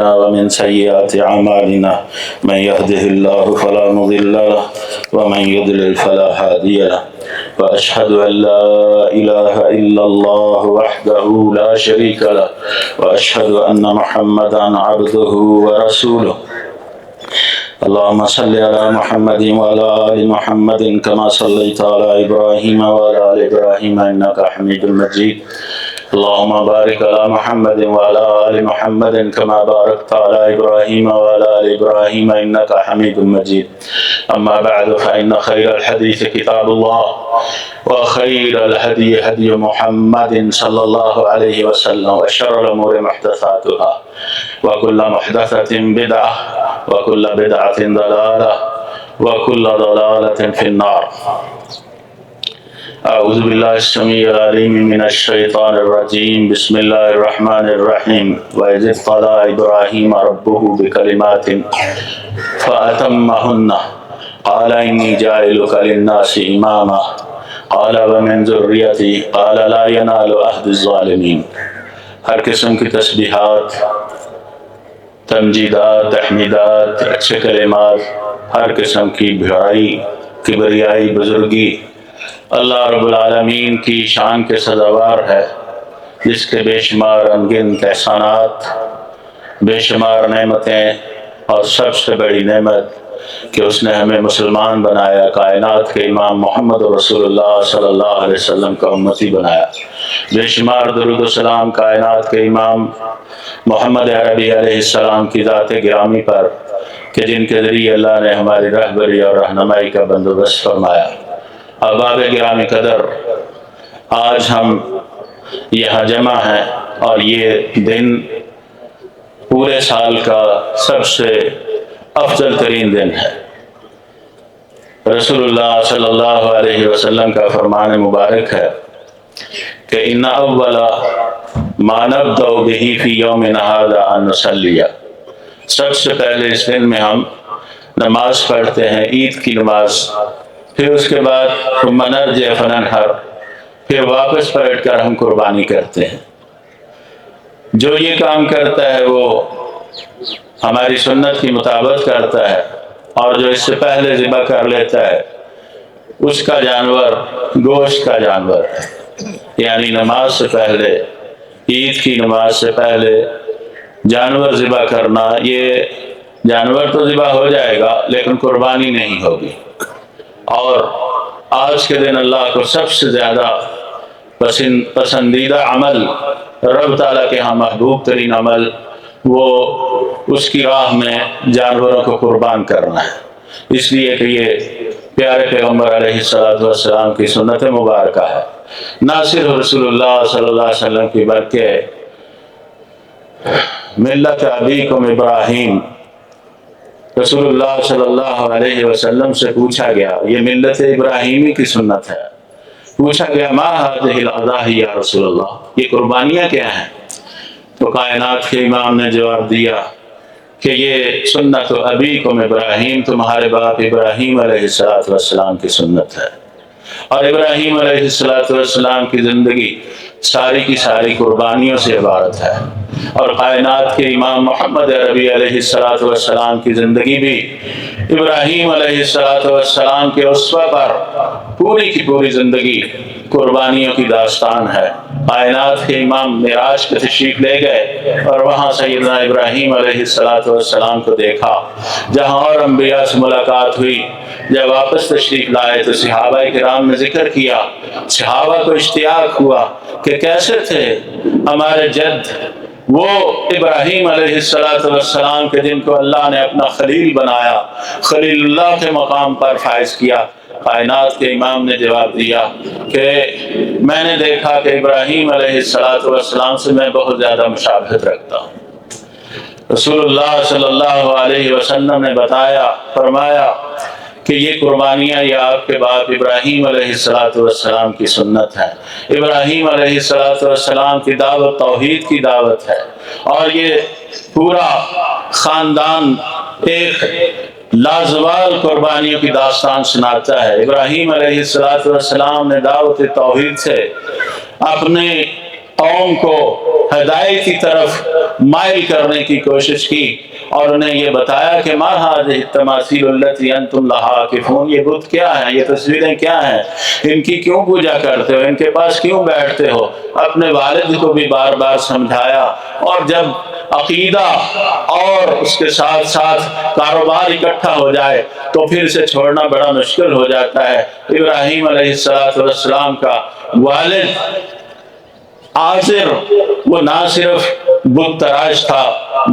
أنفسنا ومن سيئات أعمالنا من يهده الله فلا مضل له ومن يضلل فلا هادي له وأشهد أن لا إله إلا الله وحده لا شريك له وأشهد أن محمدا عبده ورسوله اللهم صل على محمد وعلى آل محمد كما صليت على إبراهيم وعلى آل إبراهيم إنك حميد مجيد اللهم بارك على محمد وعلى آل محمد كما باركت على إبراهيم وعلى آل إبراهيم إنك حميد مجيد أما بعد فإن خير الحديث كتاب الله وخير الهدي هدي محمد صلى الله عليه وسلم وشر الأمور محدثاتها وكل محدثة بدعة وكل بدعة ضلالة وكل ضلالة في النار أعوذ بالله السميع العليم من الشيطان الرجيم بسم الله الرحمن الرحيم وإذ ابتلى إبراهيم ربه بكلمات فأتمهن قال إني جاعلك للناس إماما قال ومن ذريتي قال لا ينال عهد الظالمين. ہر قسم کی تسبیحات، تمجیدات، تحمیدات، اچھے کلمات، ہر قسم کی بڑائی، کبریائی، بزرگی اللہ رب العالمین کی شان کے سزاوار ہے، جس کے بے شمار انگنت احسانات، بے شمار نعمتیں، اور سب سے بڑی نعمت کہ اس نے ہمیں مسلمان بنایا، کائنات کے امام محمد رسول اللہ صلی اللہ علیہ وسلم کا امتی بنایا. بے شمار درود و سلام کائنات کے امام محمد عربی علیہ السلام کی ذات گرامی پر کہ جن کے ذریعے اللہ نے ہماری رہبری اور رہنمائی کا بندوبست فرمایا. احباب گرامی قدر، آج ہم یہاں جمع ہیں اور یہ دن پورے سال کا سب سے افضل ترین دن ہے. رسول اللہ صلی اللہ علیہ وسلم کا فرمان مبارک ہے کہ ان اول ما نبدأ به فی یومنا ھذا ان نصلی، سب سے پہلے اس دن میں ہم نماز پڑھتے ہیں، عید کی نماز، پھر اس کے بعد ثم نرجع فننحر، پھر واپس پلٹ کر ہم قربانی کرتے ہیں. جو یہ کام کرتا ہے وہ ہماری سنت کی مطابقت کرتا ہے، اور جو اس سے پہلے ذبح کر لیتا ہے اس کا جانور گوشت کا جانور ہے. یعنی نماز سے پہلے، عید کی نماز سے پہلے جانور ذبح کرنا، یہ جانور تو ذبح ہو جائے گا لیکن قربانی نہیں ہوگی. اور آج کے دن اللہ کو سب سے زیادہ پسندیدہ عمل، رب تعالیٰ کے ہاں محبوب ترین عمل، وہ اس کی راہ میں جانوروں کو قربان کرنا ہے. اس لیے کہ یہ پیارے پیغمبر علیہ السلام کی سنت مبارکہ ہے. نہ صرف رسول اللہ صلی اللہ علیہ وسلم کی بلکہ ملت ابیکم ابراہیم، رسول اللہ صلی اللہ علیہ وسلم سے پوچھا گیا، یہ ملت ابراہیمی کی سنت ہے. پوچھا گیا ما هذه الاضاحی یا رسول اللہ، یہ قربانیاں کیا ہیں؟ تو کائنات کے امام نے جواب دیا کہ یہ سنت ابیکم ابراہیم، تمہارے باپ ابراہیم علیہ السلام کی سنت ہے. اور ابراہیم علیہ السلام کی زندگی ساری کی ساری قربانیوں سے عبارت ہے، اور کائنات کے امام محمد عربی علیہ السلام کی زندگی بھی ابراہیم علیہ السلام کے اسوہ پر پوری کی پوری زندگی قربانیوں کی داستان ہے. کائنات کے امام معراج کے تشریف لے گئے اور وہاں سیدنا ابراہیم علیہ السلام کو دیکھا. جہاں اور انبیاء سے ملاقات ہوئی، جب واپس تشریف لائے تو صحابہ کرام نے ذکر کیا، صحابہ کو اشتیاق ہوا کہ کیسے تھے ہمارے جد وہ ابراہیم علیہ السلام کے جن کو اللہ نے اپنا خلیل بنایا، خلیل اللہ کے مقام پر فائز کیا. کائنات کے امام نے جواب دیا کہ میں نے دیکھا کہ ابراہیم علیہ السلام سے میں بہت زیادہ مشابہت رکھتا ہوں. رسول اللہ صلی اللہ علیہ وسلم نے فرمایا کہ یہ قربانیاں یہ آپ کے باپ ابراہیم علیہ السلام کی سنت ہے. ابراہیم علیہ السلام کی دعوت توحید کی دعوت ہے، اور یہ پورا خاندان ایک لازوال قربانیوں کی داستان سناتا ہے. ابراہیم علیہ السلام نے دعوت توحید سے اپنے قوم کو ہدایت کی طرف مائل کرنے کی کوشش کی اور انہیں یہ بتایا کہ ما هذه التماثيل التي انتم لها عاكفون، یہ بت کیا ہیں، یہ تصویریں کیا ہیں، ان کی کیوں پوجا کرتے ہو، ان کے پاس کیوں بیٹھتے ہو۔ اپنے والد کو بھی بار بار سمجھایا، اور جب عقیدہ اور اس کے ساتھ ساتھ کاروبار اکٹھا ہو جائے تو پھر اسے چھوڑنا بڑا مشکل ہو جاتا ہے۔ ابراہیم علیہ السلام کا والد آزر وہ نہ صرف بت تراش تھا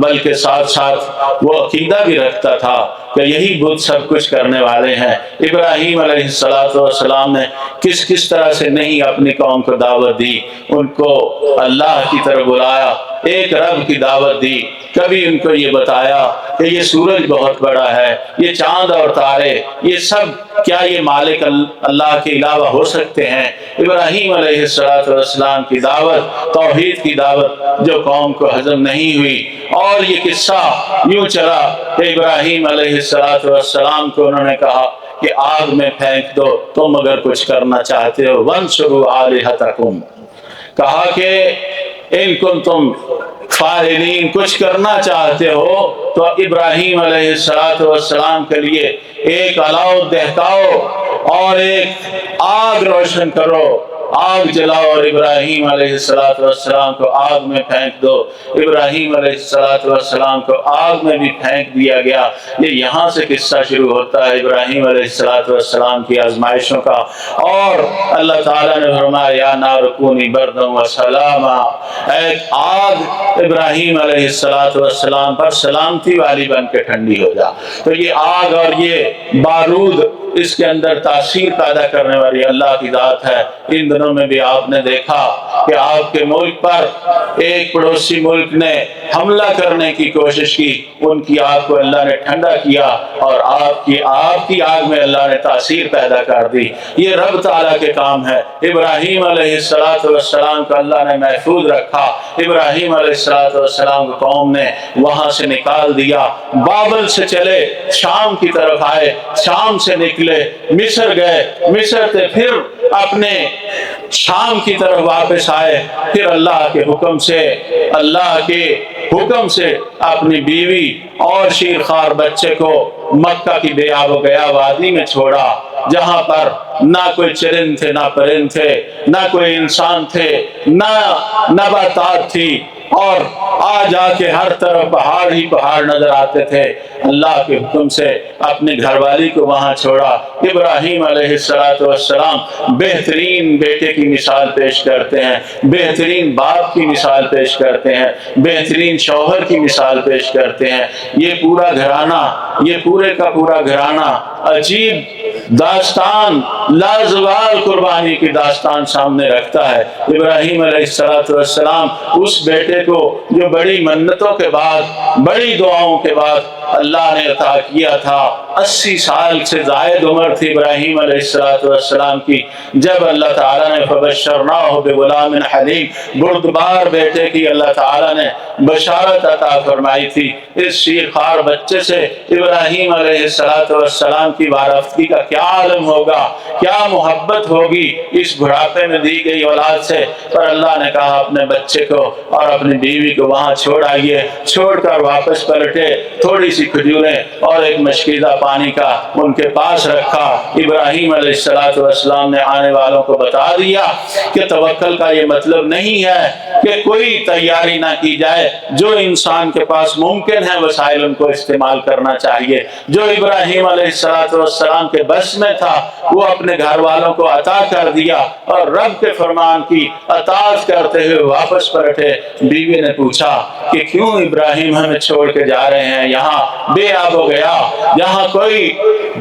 بلکہ ساتھ ساتھ وہ عقیدہ بھی رکھتا تھا کہ یہی بت سب کچھ کرنے والے ہیں۔ ابراہیم علیہ السلام نے کس کس طرح سے نہیں اپنی قوم کو دعوت دی، ان کو اللہ کی طرف بلایا، ایک رب کی دعوت دی۔ کبھی ان کو یہ بتایا کہ یہ سورج بہت بڑا ہے، یہ چاند اور تارے، یہ سب کیا یہ مالک اللہ کے علاوہ ہو سکتے ہیں۔ ابراہیم علیہ السلام کی دعوت، توحید کی دعوت جو قوم کو ہضم نہیں ہوئی، اور یہ قصہ یوں چلا کہ ابراہیم علیہ السلام کو انہوں نے کہا کہ آگ میں پھینک دو تم اگر کچھ کرنا چاہتے ہو، وَانْصُرُوا آلِهَتَكُمْ، کہا کہ ان کنتم فاعلین، کچھ کرنا چاہتے ہو تو ابراہیم علیہ السلام کے لیے ایک الاؤ دہکاؤ اور ایک آگ روشن کرو، آگ جلاؤ اور ابراہیم علیہ السلام کو آگ میں پھینک دو۔ ابراہیم علیہ السلام کو آگ میں بھی پھینک دیا گیا۔ یہ یہاں سے قصہ شروع ہوتا ہے ابراہیم علیہ السلام کی آزمائشوں کا، اور اللہ تعالیٰ نے فرمایا یا نار کونی بردا وسلاما، اے آگ ابراہیم علیہ السلام پر سلامتی والی بن کے ٹھنڈی ہو جا۔ تو یہ آگ اور یہ بارود اس کے اندر تاثیر پیدا کرنے والی اللہ کی ذات ہے۔ ان دنوں میں بھی آپ نے دیکھا کہ آپ کے ملک پر ایک پڑوسی ملک نے حملہ کرنے کی کوشش کی، ان کی آگ کو اللہ نے ٹھنڈا کیا اور آپ کی آگ میں اللہ نے تاثیر پیدا کر دی۔ یہ رب تعالیٰ کے کام ہے۔ ابراہیم علیہ السلام کو اللہ نے محفوظ رکھا۔ ابراہیم علیہ السلام کو قوم نے وہاں سے نکال دیا، بابل سے چلے شام کی طرف آئے، شام سے نکلے مصر گئے، مصر سے پھر اپنے شام کی طرف واپس آئے، پھر اللہ کے حکم سے اپنی بیوی اور شیرخوار بچے کو مکہ کی بے آب و گیا وادی میں چھوڑا، جہاں پر نہ کوئی چرند تھے، نہ پرند تھے، نہ کوئی انسان تھے، نہ نباتات تھی، اور جا کے ہر طرف پہاڑ ہی پہاڑ نظر آتے تھے۔ اللہ کے حکم سے اپنی گھر والی کو وہاں چھوڑا۔ ابراہیم علیہ السلام بہترین بیٹے کی مثال پیش کرتے ہیں، بہترین باپ کی مثال پیش کرتے ہیں، بہترین شوہر کی مثال پیش کرتے ہیں۔ یہ پورا گھرانہ، یہ پورے کا پورا گھرانہ عجیب داستان، لازوال قربانی کی داستان سامنے رکھتا ہے۔ ابراہیم علیہ السلام اس بیٹے کو جو بڑی منتوں کے بعد، بڑی دعاؤں کے بعد اللہ نے عطا کیا تھا، 80 سال سے زائد عمر تھی ابراہیم علیہ السلام کی، جب اللہ تعالیٰ نے فبشرناہ بغلام حلیم، بردبار بیٹے کی اللہ تعالیٰ نے بشارت عطا فرمائی تھی۔ اس شیرخوار بچے سے ابراہیم علیہ السلام کی وارفتگی کا کیا عالم ہوگا، کیا محبت ہوگی اس بڑھاپے میں دی گئی اولاد سے، پر اللہ نے کہا اپنے بچے کو اور اپنی بیوی کو وہاں چھوڑ آئیے، چھوڑ کر واپس پلٹے، تھوڑی سی کھجوریں اور ایک مشکیزہ پانی کا ان کے پاس رکھا۔ ابراہیم علیہ السلام نے آنے والوں کو بتا دیا کہ توکل کا یہ مطلب نہیں ہے کہ کوئی تیاری نہ کی جائے، جو انسان کے پاس ممکن ہے وسائل ان کو استعمال کرنا چاہیے۔ جو ابراہیم علیہ السلام کے بس میں تھا وہ اپنے گھر والوں کو عطا کر دیا، اور رب کے فرمان کی اطاعت کرتے ہوئے واپس پلٹے۔ بیوی نے پوچھا کہ کیوں ابراہیم ہمیں چھوڑ کے جا رہے ہیں، یہاں بے آب ہو گیا، یہاں کوئی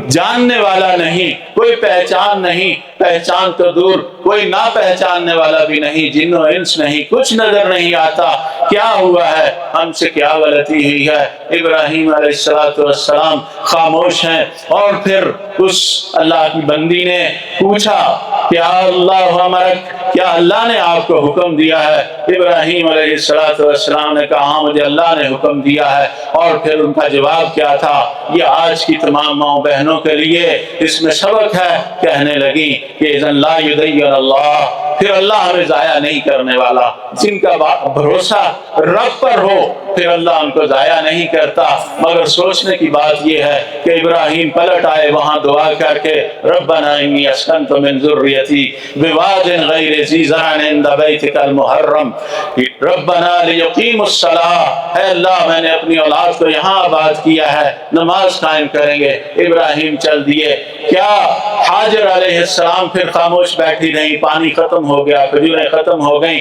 جاننے والا نہیں، کوئی پہچان نہیں، پہچان تو دور کوئی نہ پہچاننے والا بھی نہیں، جن و انس نہیں، کچھ نظر نہیں آتا، کیا ہوا ہے، ہم سے کیا غلطی ہوئی ہے۔ ابراہیم علیہ السلام خاموش ہیں، اور پھر اس اللہ کی بندی نے پوچھا کیا اللہ امرک، کیا اللہ نے آپ کو حکم دیا ہے؟ ابراہیم علیہ السلام نے کہا ہاں مجھے اللہ نے حکم دیا ہے۔ اور پھر ان کا جواب کیا تھا، یہ آج کی تمام ماؤں بہنوں کے لیے اس میں سبق ہے۔ کہنے لگی کہ اذن لا یدین اللہ، پھر اللہ ہمیں ضائع نہیں کرنے والا۔ جن کا بھروسہ رب پر ہو پھر اللہ ان کو ضائع نہیں کرتا۔ مگر سوچنے کی بات یہ ہے کہ ابراہیم پلٹ آئے وہاں دعا کر کے، ربنا انی اسکنت من ذریتی بواد غیر ذی زرع عند بیتک المحرم ربنا لیقیموا الصلاۃ، اے اللہ میں نے اپنی اولاد کو یہاں آباد کیا ہے، نماز قائم کریں گے۔ ابراہیم چل دیے۔ کیا حاجر علیہ السلام پھر خاموش بیٹھی رہی؟ پانی ختم ہو گیا، کھجوریں ختم ہو گئیں۔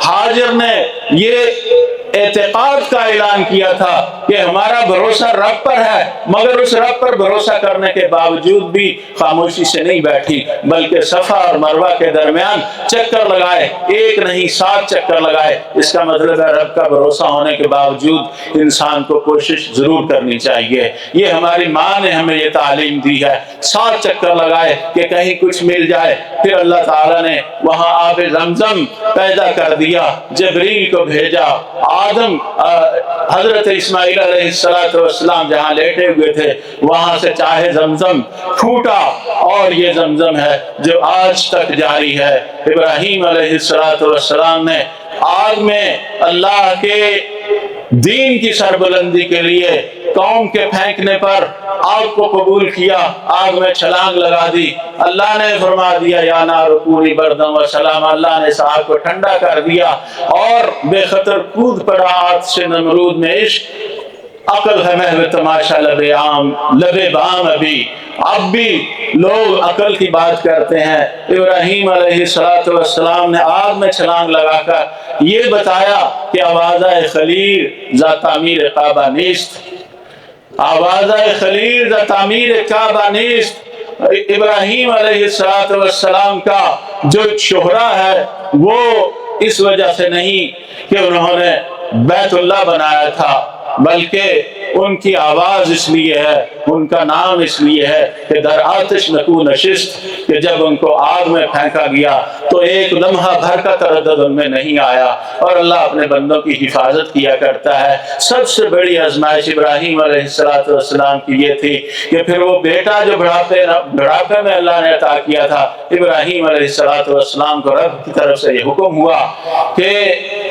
حاجر نے یہ اعتقاد کا اعلان کیا تھا کہ ہمارا بھروسہ رب پر ہے، مگر اس رب پر بھروسہ کرنے کے باوجود بھی خاموشی سے نہیں بیٹھی، بلکہ صفا اور مروہ کے درمیان چکر لگائے، ایک نہیں 7 چکر لگائے۔ اس کا مطلب ہے رب کا بھروسہ ہونے کے باوجود انسان کو کوشش ضرور کرنی چاہیے۔ یہ ہماری ماں نے ہمیں یہ تعلیم دی ہے، 7 چکر لگائے کہ کہیں کچھ مل جائے۔ پھر اللہ تعالیٰ نے وہاں آب زمزم پیدا کر دیا، جبریل کو بھیجا۔ آدم حضرت اسماعیل علیہ السلام جہاں لیٹے ہوئے تھے وہاں سے چاہے زمزم پھوٹا، اور یہ زمزم ہے جو آج تک جاری ہے۔ ابراہیم علیہ السلام نے آگ میں اللہ کے دین کی سربلندی کے لیے قوم کے پھینکنے پر آگ کو قبول کیا، آگ میں چھلانگ لگا دی۔ اللہ نے فرما دیا یا نار کونی بردم و سلام، اللہ نے اس آگ کو ٹھنڈا کر دیا اور بے خطر کود پڑا آتش نمرود میں۔ عشق عقل ہے محو تماشا لبے بام ابھی، اب بھی لوگ عقل کی بات کرتے ہیں۔ ابراہیم علیہ السلام نے آگ میں چھلانگ لگا کر یہ بتایا کہ آوازہ خلیل ذا تعمیر کعبہ نیست، آوازہ خلیل ذا تعمیر کعبہ نیست۔ ابراہیم علیہ السلام کا جو شہرہ ہے وہ اس وجہ سے نہیں کہ انہوں نے بیت اللہ بنایا تھا، بلکہ ان کی آواز اس لیے ہے، ان کا نام اس لیے ہے کہ در آتش نکو نشست، کہ جب ان کو آگ میں پھینکا گیا تو ایک لمحہ بھر کا تردد ان میں نہیں آیا، اور اللہ اپنے بندوں کی حفاظت کیا کرتا ہے۔ سب سے بڑی آزمائش ابراہیم علیہ السلام کی یہ تھی کہ پھر وہ بیٹا جو بڑھاپے میں اللہ نے عطا کیا تھا، ابراہیم علیہ السلام کو رب کی طرف سے یہ حکم ہوا کہ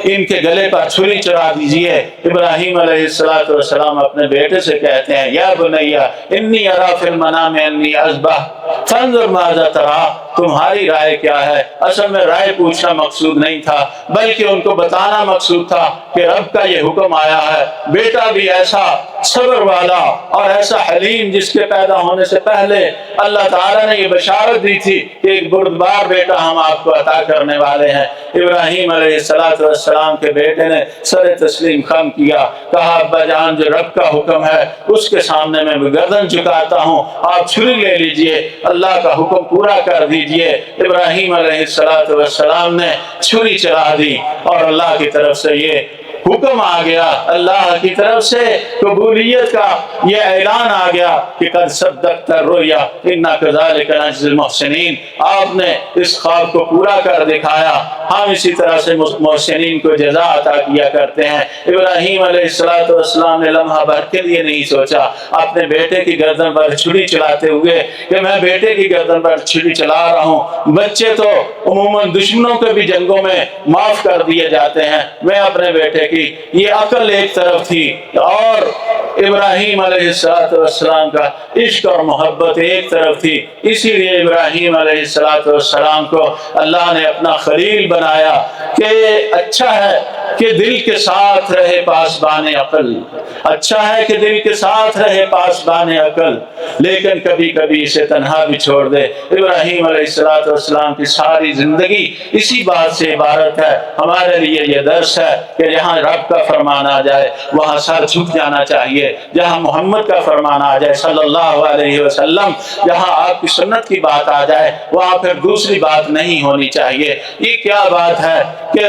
ان کے گلے پر چھری چلا دیجئے۔ ابراہیم علیہ السلام اپنے بیٹے سے کہتے ہیں یا بنیا انی ارا فی المنام انی اذبح فانظر ماذا ترى، تمہاری رائے کیا ہے؟ اصل میں رائے پوچھنا مقصود نہیں تھا، بلکہ ان کو بتانا مقصود تھا کہ رب کا یہ حکم آیا ہے۔ بیٹا بھی ایسا صبر والا اور ایسا حلیم جس کے پیدا ہونے سے پہلے اللہ تعالیٰ نے یہ بشارت دی تھی کہ ایک بردبار بیٹا ہم آپ کو عطا کرنے والے ہیں۔ ابراہیم علیہ السلام کے بیٹے نے سر تسلیم خم کیا، کہا ابا جان جو رب کا حکم ہے اس کے سامنے میں گردن جھکاتا ہوں، آپ چھری لے لیجئے، اللہ کا حکم پورا کر دیجئے۔ ابراہیم علیہ السلام نے چھری چلا دی اور اللہ کی طرف سے یہ حکم آ گیا، اللہ کی طرف سے قبولیت کا یہ اعلان آ گیا کہ قد صدقت الرؤیا انا کذالک نجزی المحسنین، آپ نے اس خواب کو پورا کر دکھایا، ہم اسی طرح سے محسنین کو جزا عطا کیا کرتے ہیں۔ ابراہیم علیہ السلام نے لمحہ بھر کے لیے نہیں سوچا اپنے بیٹے کی گردن پر چھری چلاتے ہوئے کہ میں بیٹے کی گردن پر چھری چلا رہا ہوں۔ بچے تو عموماً دشمنوں کے بھی جنگوں میں معاف کر دیے جاتے ہیں، میں اپنے بیٹے کی یہ عقل ایک طرف تھی اور ابراہیم علیہ السلام کا عشق اور محبت ایک طرف تھی۔ اسی لیے ابراہیم علیہ السلام کو اللہ نے اپنا خلیل بنایا کہ اچھا ہے کہ دل کے ساتھ رہے پاسبان عقل، اچھا ہے کہ دل کے ساتھ رہے پاسبان عقل، لیکن کبھی کبھی اسے تنہا بھی چھوڑ دے۔ ابراہیم علیہ السلام کی ساری زندگی اسی بات سے عبارت ہے۔ ہمارے لیے یہ درس ہے کہ جہاں رب کا فرمان آ جائے وہاں سر جھک جانا چاہیے، جہاں محمد کا فرمان آ جائے صلی اللہ علیہ وسلم، جہاں آپ کی سنت کی بات آ جائے وہاں پھر دوسری بات نہیں ہونی چاہیے۔ یہ کیا بات ہے کہ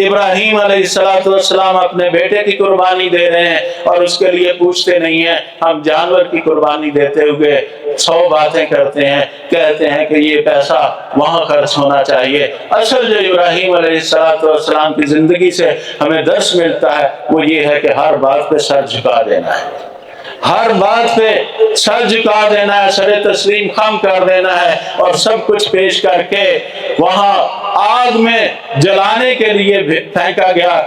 ابراہیم علیہ السلام اپنے بیٹے کی قربانی دے رہے ہیں اور اس کے لیے پوچھتے نہیں ہیں، ہم جانور کی قربانی دیتے ہوئے 100 باتیں کرتے ہیں، کہتے ہیں کہ یہ پیسہ وہاں خرچ ہونا چاہیے۔ اصل جو ابراہیم علیہ السلام کی زندگی سے ہمیں درس ملتا ہے وہ یہ ہے کہ ہر بات پہ سر جھکا دینا ہے، ہر بات پہ سر جھکا دینا ہے، سر تسلیم خم کر دینا ہے، اور سب کچھ پیش کر کے وہاں آگ میں جلانے کے لیے پھینکا گیا۔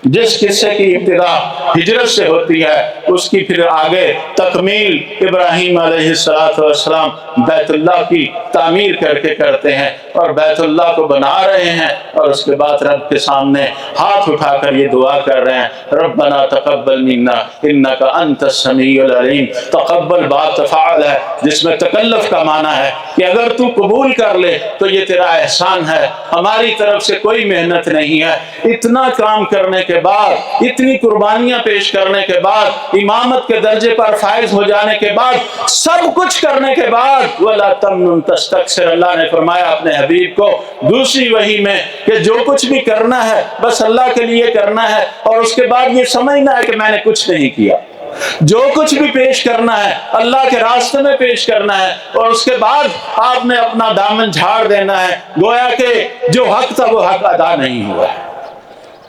جس قصے کی ابتدا ہجرت سے ہوتی ہے، اس کی پھر آگے تکمیل ابراہیم علیہ السلام بیت اللہ کی تعمیر کر کے کرتے ہیں اور بیت اللہ کو بنا رہے ہیں، اور اس کے بعد رب کے سامنے ہاتھ اٹھا کر یہ دعا کر رہے ہیں، ربنا تقبل منا انک انت السمیع العلیم۔ تقبل بات تفعل ہے، جس میں تکلف کا معنی ہے کہ اگر تو قبول کر لے تو یہ تیرا احسان ہے، ہماری طرف سے کوئی محنت نہیں ہے۔ اتنا کام کرنے کے بعد، اتنی قربانیاں پیش کرنے کے بعد، امامت کے درجے پر فائز ہو جانے کے بعد، سب کچھ کرنے کے بعد، وَلَا تَمْنُنْ تَسْتَكْثِرْ، اللہ نے فرمایا اپنے حبیب کو دوسری وحی میں کہ جو کچھ بھی کرنا ہے بس اللہ کے لیے کرنا ہے، اور اس کے بعد یہ سمجھنا ہے کہ میں نے کچھ نہیں کیا۔ جو کچھ بھی پیش کرنا ہے اللہ کے راستے میں پیش کرنا ہے، اور اس کے بعد آپ نے اپنا دامن جھاڑ دینا ہے، گویا کہ جو حق تھا وہ حق ادا نہیں ہوا ہے۔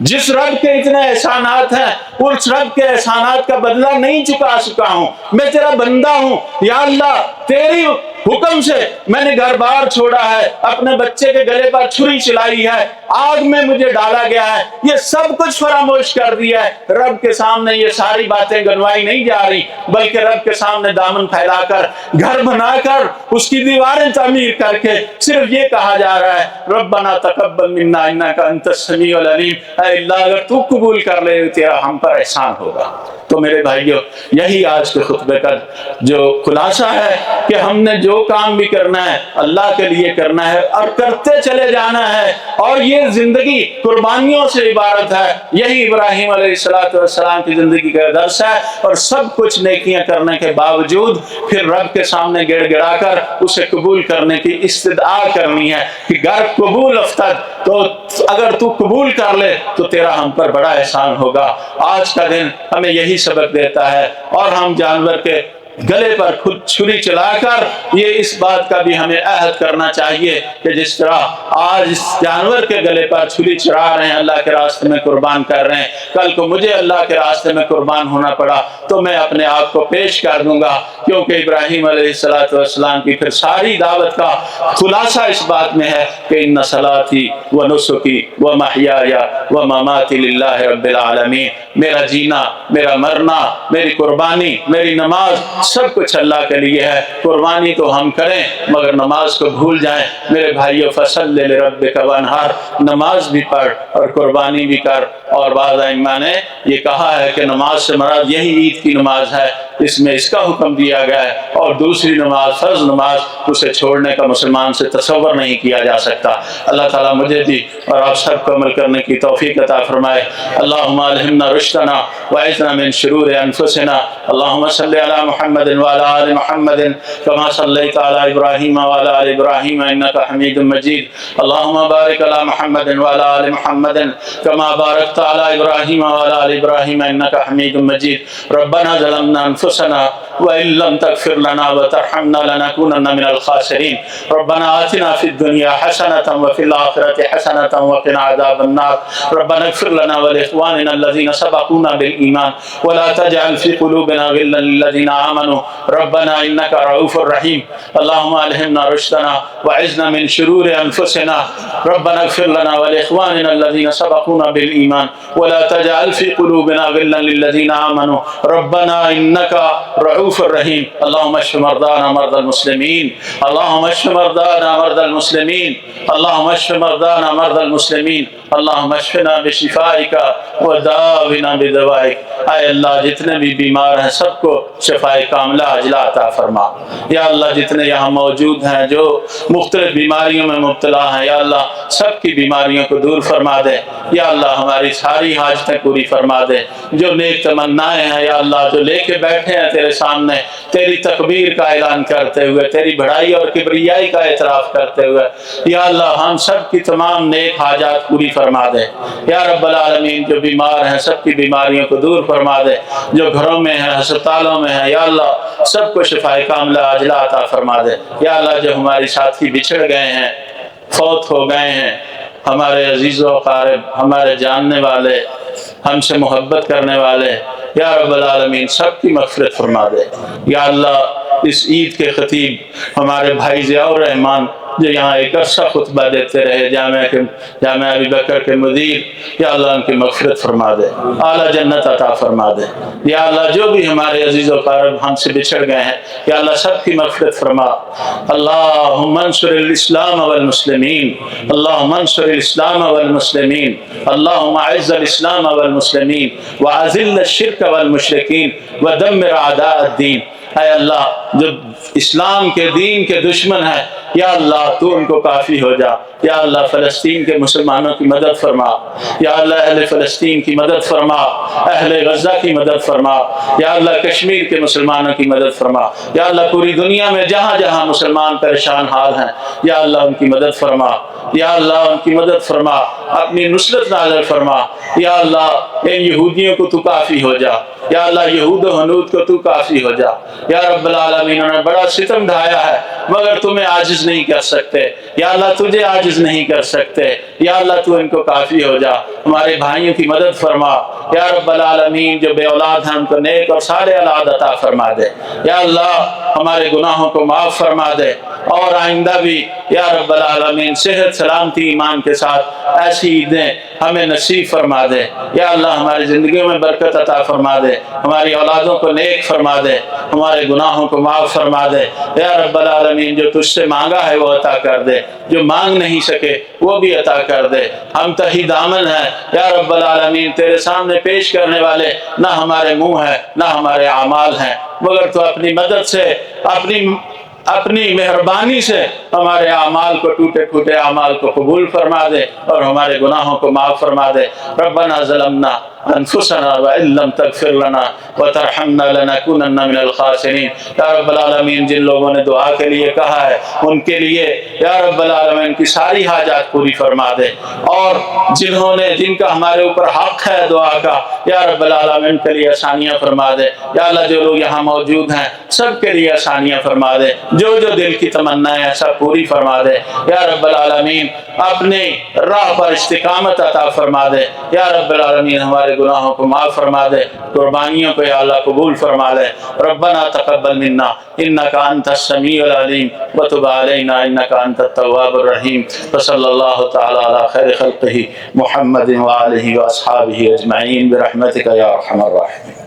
جس رب کے اتنے احسانات ہیں، اس رب کے احسانات کا بدلہ نہیں چکا سکا ہوں، میں تیرا بندہ ہوں، یا اللہ تیری حکم سے میں نے گھر بار چھوڑا ہے، اپنے بچے کے گلے پر چھری چلائی ہے، آگ میں مجھے ڈالا گیا ہے، یہ سب کچھ فراموش کر دیا ہے۔ رب کے سامنے یہ ساری باتیں گنوائی نہیں جا رہی، بلکہ رب کے سامنے دامن پھیلا کر، گھر بنا کر، اس کی دیواریں تعمیر کر کے صرف یہ کہا جا رہا ہے، ربنا تقبل منا انک انت السمیع العلیم، اے اللہ اگر تو قبول کر لے تیرا ہم پر احسان ہوگا۔ تو میرے بھائیو، یہی آج کے خطبے کا جو خلاصہ ہے کہ ہم نے جو کام بھی کرنا ہے اللہ کے لیے کرنا ہے اور کرتے چلے جانا ہے، اور یہ زندگی قربانیوں سے عبارت ہے۔ یہی ابراہیم علیہ السلام کی زندگی کا درس ہے، اور سب کچھ نیکیاں کرنے کے باوجود پھر رب کے سامنے گڑ گڑا کر اسے قبول کرنے کی استدعا کرنی ہے کہ گر قبول افتد، تو اگر تو قبول کر لے تو تیرا ہم پر بڑا احسان ہوگا۔ آج کا دن ہمیں یہی سبق دیتا ہے، اور ہم جانور کے گلے پر خود چھری چلا کر یہ اس بات کا بھی ہمیں عہد کرنا چاہیے کہ جس طرح آج اس جانور کے گلے پر چھری چڑھا رہے ہیں، اللہ کے راستے میں قربان کر رہے ہیں، کل کو مجھے اللہ کے راستے میں قربان ہونا پڑا تو میں اپنے آپ کو پیش کر دوں گا، کیونکہ ابراہیم علیہ السلام کی پھر ساری دعوت کا خلاصہ اس بات میں ہے کہ ان صلاتی و نسکی و محیای و مماتی للہ رب العالمین، میرا جینا، میرا مرنا، میری قربانی، میری نماز، سب کچھ اللہ کے لیے ہے۔ قربانی تو ہم کریں مگر نماز کو بھول جائیں۔ میرے بھائیو، فصلی لربک وانحر، نماز بھی پڑھ اور قربانی بھی کر۔ اور بعض ائمہ نے یہ کہا ہے کہ نماز سے مراد یہی عید کی نماز ہے، اس میں اس کا حکم دیا گیا ہے، اور دوسری نماز فرض نماز اسے چھوڑنے کا مسلمان سے تصور نہیں کیا جا سکتا۔ اللہ تعالیٰ مجھے بھی اور آپ سب کو عمل کرنے کی توفیق عطا فرمائے۔ اللہم الہمنا رشدنا واعذنا من شرور انفسنا، اللہم صلی علی محمد وعلی آل محمد کما صلیت علی ابراہیم وعلی آل ابراہیم انک حمید مجید، اللہم بارک علی محمد وعلی آل محمد کما بارکت علی ابراہیم وعلی آل ابراہیم انک حمید مجید۔ ربنا ظلمنا انفسنا وإن لم تغفر لنا وترحمنا لنكونن من الخاسرين، ربنا آتنا في الدنيا حسنة وفي الآخرة حسنة وقنا عذاب النار، ربنا اغفر لنا ولإخواننا الذين سبقونا بالإيمان ولا تجعل في قلوبنا غلا للذين آمنوا ربنا إنك رؤوف رحيم، اللهم ألهمنا رشدنا وأعذنا من شرور أنفسنا، ربنا اغفر لنا ولإخواننا الذين سبقونا بالإيمان ولا تجعل في قلوبنا غلا للذين آمنوا ربنا إنك رؤوف رحيم، اللهم اشف مرضانا مرضى المسلمين، اللهم اشف مرضانا مرضى المسلمين، اللهم اشف مرضانا مرضى المسلمين، اللهم اشفنا بشفائك وداونا بدوائك۔ اے اللہ جتنے بھی بیمار ہیں سب کو شفائے کاملہ عاجلہ عطا فرما۔ یا اللہ جتنے یہاں موجود ہیں جو مختلف بیماریوں میں مبتلا ہیں، یا اللہ سب کی بیماریوں کو دور فرما دے، یا اللہ ہماری ساری حاجتیں پوری فرما دے۔ جو نیک تمنائیں ہیں یا اللہ جو لے کے بیٹھے ہیں تیرے سامنے، تیری تکبیر کا اعلان کرتے ہوئے، تیری بڑائی اور کبریائی کا اعتراف کرتے ہوئے، یا اللہ ہم سب کی تمام نیک حاجات پوری فرما دے۔ یا رب العالمین جو بیمار ہیں سب کی بیماریوں کو دور فرما دے، جو گھروں میں ہیں ہسپتالوں میں ہیں، یا اللہ سب کو شفائے کاملہ عاجلہ عطا فرما دے۔ یا اللہ جو ہماری ساتھی بچھڑ گئے ہیں، فوت ہو گئے ہیں، ہمارے عزیز و اقارب، ہمارے جاننے والے، ہم سے محبت کرنے والے، یا رب العالمین سب کی مغفرت فرما دے۔ یا اللہ اس عید کے خطیب ہمارے بھائی ضیاء الرحمان جو یہاں ایک عرصہ خطبہ دیتے رہے، جامعہ ابی بکر کے مدیر، یا اللہ ان کی مغفرت فرما دے، اعلیٰ جنت عطا فرما دے۔ یا اللہ جو بھی ہمارے عزیز و اقارب ہم سے بچھڑ گئے ہیں، یا اللہ سب کی مغفرت فرما۔ اللہم انصر الاسلام والمسلمین، اللہم انصر الاسلام والمسلمین، اللہم اعز الاسلام والمسلمین واذل الشرک والمشرکین ودمر اعداء الدین۔ اے اللہ جو اسلام کے دین کے دشمن ہیں، یا اللہ تو ان کو کافی ہو جا۔ یا اللہ فلسطین کے مسلمانوں کی مدد فرما، یا اللہ اہل فلسطین کی مدد فرما، اہل غزہ کی مدد فرما، یا اللہ کشمیر کے مسلمانوں کی مدد فرما، یا اللہ پوری دنیا میں جہاں جہاں مسلمان پریشان حال ہیں، یا اللہ ان کی مدد فرما، یا اللہ ان کی مدد فرما، اپنی نصرت نازل فرما۔ یا اللہ ان یہودیوں کو تو کافی ہو جا، یا اللہ یہود و ہنود کو تو کافی ہو جا۔ یا رب العالمین انہوں نے بڑا ستم ڈھایا ہے مگر تمہیں عاجز نہیں کر سکتے، یا اللہ تجھے عاجز نہیں کر سکتے، یا اللہ تو ان کو کافی ہو جا۔ ہمارے بھائیوں کی مدد فرما، یا رب العالمین جو بے اولاد ہیں ان کو نیک اور صالح اولاد عطا فرما دے۔ یا اللہ ہمارے گناہوں کو معاف فرما دے، اور آئندہ بھی یا رب العالمین صحت سلامتی ایمان کے ساتھ ایسی عیدیں ہمیں نصیب فرما دے۔ یا اللہ ہماری زندگیوں میں برکت عطا فرما دے، ہماری اولادوں کو نیک فرما دے، ہمارے گناہوں کو معاف فرما دے۔ یا رب العالمین جو تجھ سے مانگا ہے وہ عطا کر دے، جو مانگ نہیں سکے وہ بھی عطا کر دے۔ ہم تہی دامن ہیں یا رب العالمین، تیرے سامنے پیش کرنے والے نہ ہمارے منہ ہیں نہ ہمارے اعمال ہیں، مگر تو اپنی مدد سے اپنی مہربانی سے ہمارے اعمال کو، ٹوٹے پھوٹے اعمال کو قبول فرما دے اور ہمارے گناہوں کو معاف فرما دے۔ ربنا ظلمنا انفسنا وان لم تغفر لنا وترحمنا لنكونن من الخاسرین۔ یا رب العالمین جن لوگوں نے دعا کے لیے کہا ہے ان کے لیے یا رب العالمین کی ساری حاجات پوری فرما دے، اور جن کا ہمارے اوپر حق ہے دعا کا، یا رب العالمین کے لیے آسانیاں فرما دے۔ یا اللہ جو لوگ یہاں موجود ہیں سب کے لیے آسانیاں فرما دے، جو دل کی تمنائیں ہیں سب پوری فرما دے۔ یا رب العالمین اپنے راہ پر استقامت عطا فرما دے۔ یا رب العالمین ہمارے گناہوں کو معاف فرما دے، قربانیوں کو یا اللہ قبول فرما لے۔ ربنا تقبل منا انک انت السمیع العلیم وتب علینا انک انت التواب الرحیم، وصلی اللہ تعالی علی خیر خلقہ محمد وآلہ واصحابہ اجمعین برحمتک یا ارحم الراحمین۔